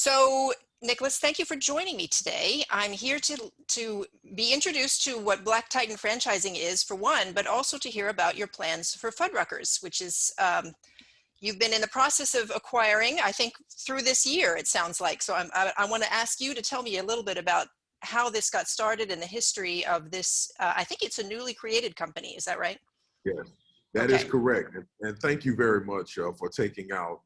So, Nicholas, thank you for joining me today. I'm here to be introduced to what Black Titan franchising is, for one, but also to hear about your plans for Fuddruckers, which is you've been in the process of acquiring, I think, through this year, it sounds like. So I want to ask you to tell me a little bit about how this got started and the history of this. I think it's a newly created company. Is that right? Yes, that is Okay. correct. And thank you very much for taking out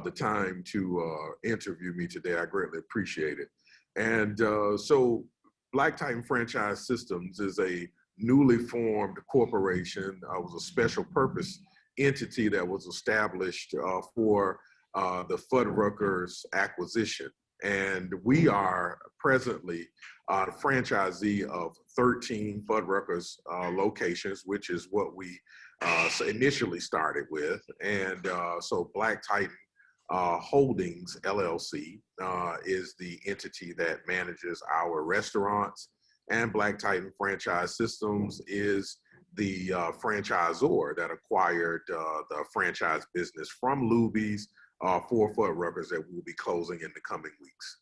the time to interview me today. I greatly appreciate it. And so Black Titan Franchise Systems is a newly formed corporation. It was a special purpose entity that was established for the Fuddruckers acquisition. And we are presently a franchisee of 13 Fuddruckers locations, which is what we initially started with. And so Black Titan Holdings LLC is the entity that manages our restaurants, and Black Titan Franchise Systems is the franchisor that acquired the franchise business from Luby's for Fuddruckers that will be closing in the coming weeks.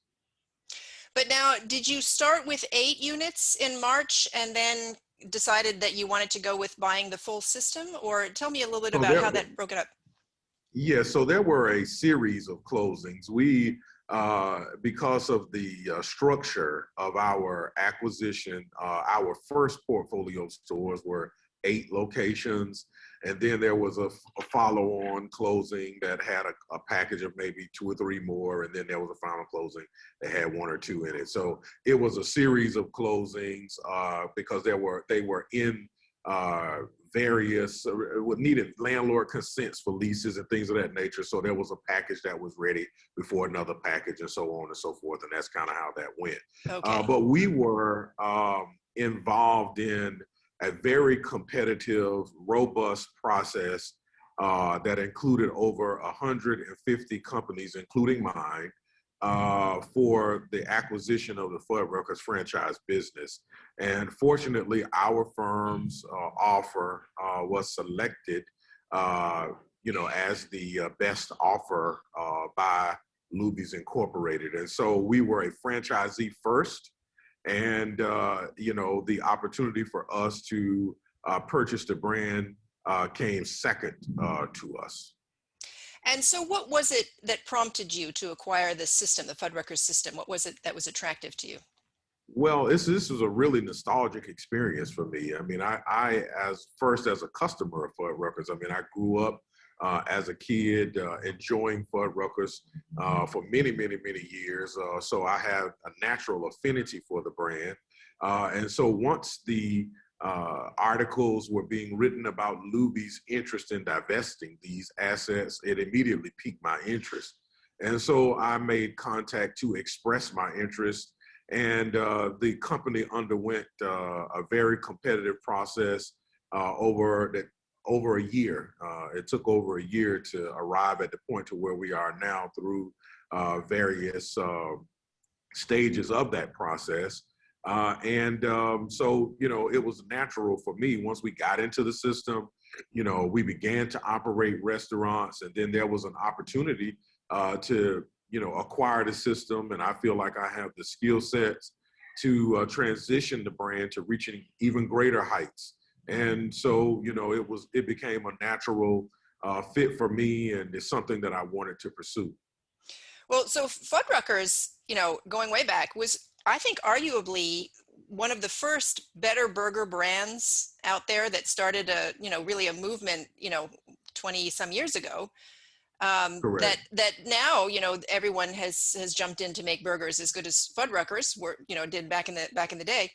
But now, did you start with 8 units in March and then decided that you wanted to go with buying the full system? Or tell me a little bit So about how that broke it up. Yeah, so there were a series of closings. We, because of the structure of our acquisition, our first portfolio of stores were 8 locations. And then there was a follow-on closing that had a package of maybe 2 or 3 more. And then there was a final closing that had 1 or 2 in it. So it was a series of closings because they were in various needed landlord consents for leases and things of that nature. So there was a package that was ready before another package and so on and so forth. And that's kind of how that went. Okay. But we were involved in a very competitive, robust process that included over 150 companies, including mine, for the acquisition of the Fuddruckers franchise business. And fortunately, our firm's offer was selected, as the best offer by Luby's Incorporated. And so we were a franchisee first, and the opportunity for us to purchase the brand came second to us. And so what was it that prompted you to acquire this system, the Fuddruckers system? What was it that was attractive to you? Well, this was a really nostalgic experience for me. I mean, I as a customer of Fuddruckers, I mean, I grew up as a kid enjoying Fuddruckers for many, many, many years. So I have a natural affinity for the brand. And so once the articles were being written about Luby's interest in divesting these assets, it immediately piqued my interest. And so I made contact to express my interest. And the company underwent a very competitive process over a year. It took over a year to arrive at the point to where we are now through various stages of that process. So, it was natural for me once we got into the system, we began to operate restaurants, and then there was an opportunity to acquire the system. And I feel like I have the skill sets to transition the brand to reaching even greater heights. And so, it became a natural fit for me, and it's something that I wanted to pursue. Well, so Fuddruckers, going way back, was, I think, arguably one of the first better burger brands out there that started really a movement, 20 some years ago. Correct. That now, everyone has jumped in to make burgers as good as Fuddruckers did back in the day.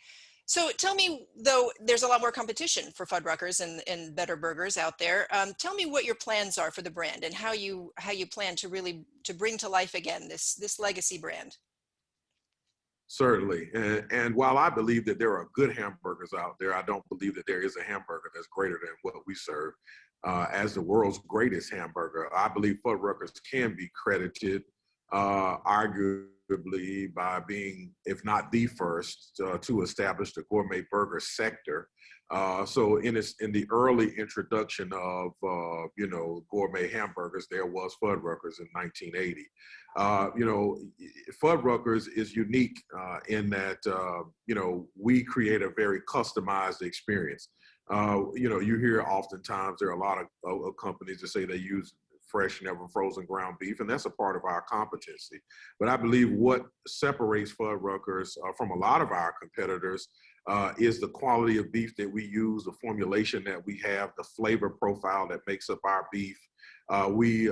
So tell me, though, there's a lot more competition for Fuddruckers and better burgers out there. Tell me what your plans are for the brand and how you plan to really bring to life again this legacy brand. Certainly. And while I believe that there are good hamburgers out there, I don't believe that there is a hamburger that's greater than what we serve. As the world's greatest hamburger, I believe Fuddruckers can be credited, arguably, by being, if not the first, to establish the gourmet burger sector. So in the early introduction of gourmet hamburgers, there was Fuddruckers in 1980. Fuddruckers is unique in that we create a very customized experience. You hear oftentimes there are a lot of companies that say they use fresh, never frozen ground beef, and that's a part of our competency. But I believe what separates Fuddruckers from a lot of our competitors is the quality of beef that we use, the formulation that we have, the flavor profile that makes up our beef. We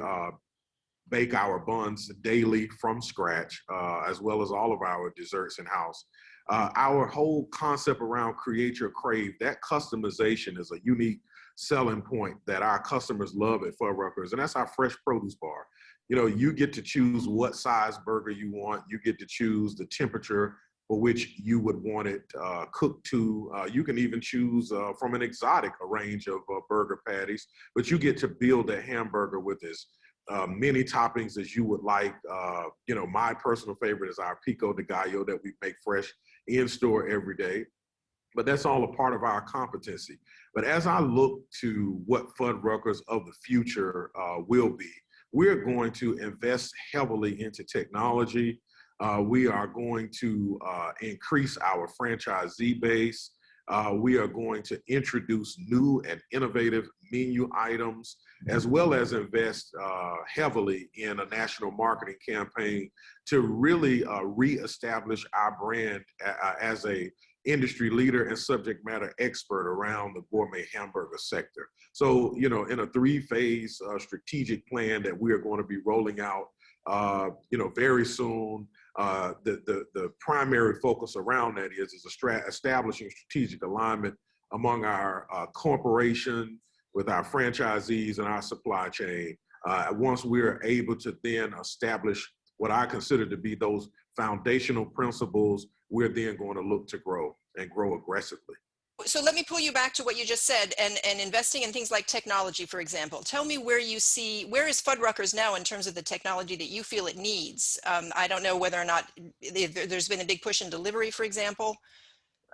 bake our buns daily from scratch, as well as all of our desserts in-house. Our whole concept around Create Your Crave, that customization is a unique selling point that our customers love at Fuddruckers, and that's our fresh produce bar. You get to choose what size burger you want. You get to choose the temperature for which you would want it cooked to. You can even choose from an exotic a range of burger patties, but you get to build a hamburger with as many toppings as you would like. My personal favorite is our pico de gallo that we make fresh in store every day. But that's all a part of our competency. But as I look to what Fuddruckers of the future will be, we're going to invest heavily into technology. We are going to increase our franchisee base. We are going to introduce new and innovative menu items, as well as invest heavily in a national marketing campaign to really reestablish our brand as a industry leader and subject matter expert around the gourmet hamburger sector. So, in a three-phase strategic plan that we are going to be rolling out, very soon, the primary focus around that is establishing strategic alignment among our corporation, with our franchisees and our supply chain. Once we're able to then establish what I consider to be those foundational principles, we're then going to look to grow and grow aggressively. So let me pull you back to what you just said, and investing in things like technology, for example. Tell me where is Fuddruckers now in terms of the technology that you feel it needs? I don't know whether or not there's been a big push in delivery, for example.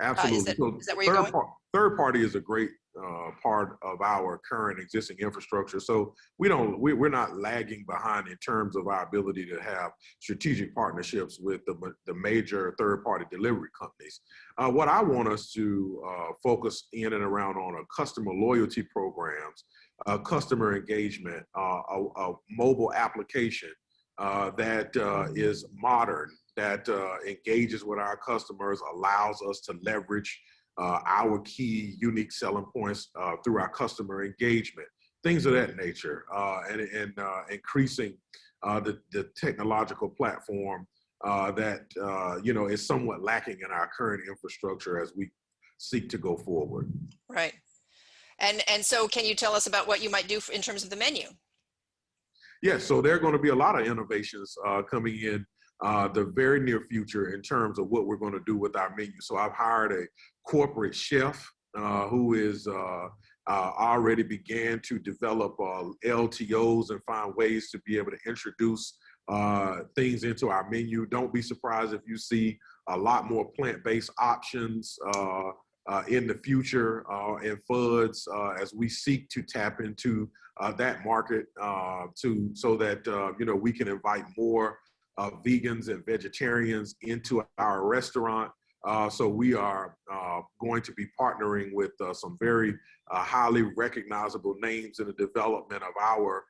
Absolutely. Is that where you're going? Third party is a great part of our current existing infrastructure. So we're not lagging behind in terms of our ability to have strategic partnerships with the major third party delivery companies. What I want us to focus in and around on are customer loyalty programs, customer engagement, a mobile application that is modern, that engages with our customers, allows us to leverage our key unique selling points through our customer engagement, things of that nature, and increasing the technological platform that is somewhat lacking in our current infrastructure as we seek to go forward. Right. And so can you tell us about what you might do in terms of the menu? Yes, so there are going to be a lot of innovations coming in the very near future in terms of what we're going to do with our menu. So I've hired a corporate chef who is already began to develop LTOs and find ways to be able to introduce things into our menu. Don't be surprised if you see a lot more plant-based options in the future in Fuds as we seek to tap into that market so that we can invite more vegans and vegetarians into our restaurant. So we are going to be partnering with some very highly recognizable names in the development of our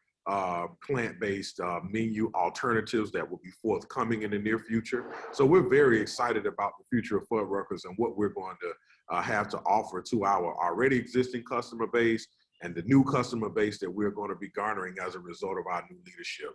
plant-based menu alternatives that will be forthcoming in the near future. So we're very excited about the future of Fuddruckers and what we're going to have to offer to our already existing customer base and the new customer base that we're going to be garnering as a result of our new leadership.